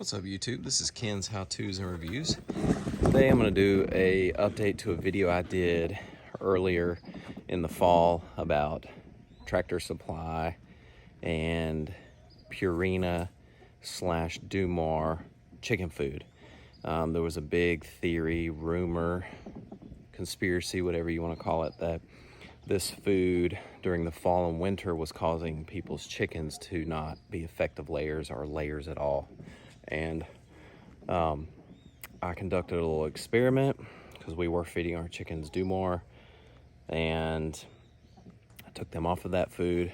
What's up YouTube? This is Ken's How To's and Reviews. Today I'm going to do a update to a video I did earlier in the fall about Tractor Supply and Purina / Dumar chicken food. There was a big theory, rumor, conspiracy, whatever you want to call it, that this food during the fall and winter was causing people's chickens to not be effective layers or layers at all. And I conducted a little experiment because we were feeding our chickens Dumar, and I took them off of that food,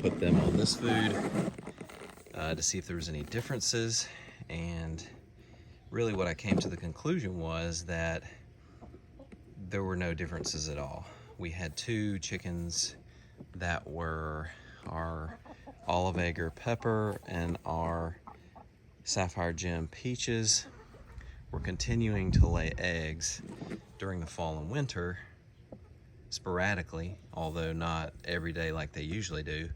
put them on this food to see if there was any differences. And really what I came to the conclusion was that there were no differences at all. We had two chickens that were our Olive Egger Pepper and our Sapphire Gem Peaches were continuing to lay eggs during the fall and winter sporadically, although not every day like they usually do.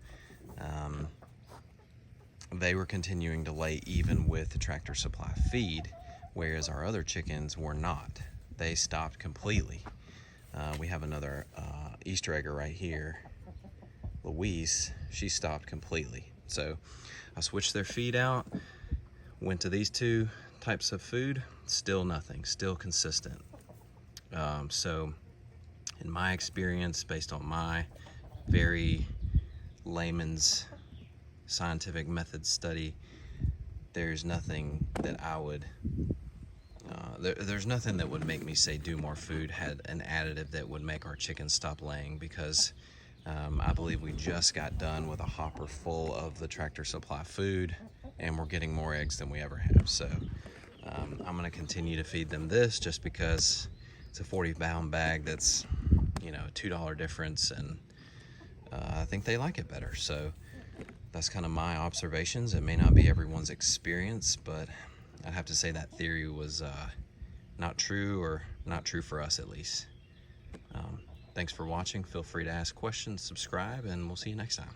They were continuing to lay even with the Tractor Supply feed, whereas our other chickens were not. They stopped completely. We have another Easter egger right here, Louise. She stopped completely. So I switched their feed out, went to these two types of food, still nothing, still consistent. So in my experience, based on my very layman's scientific method study, there's nothing that I would there's nothing that would make me say Dumar food had an additive that would make our chickens stop laying, because I believe we just got done with a hopper full of the Tractor Supply food, and we're getting more eggs than we ever have. So I'm going to continue to feed them this just because it's a 40-pound bag that's, a $2 difference, and I think they like it better. So that's kind of my observations. It may not be everyone's experience, but I'd have to say that theory was not true, or not true for us at least. Thanks for watching. Feel free to ask questions, subscribe, and we'll see you next time.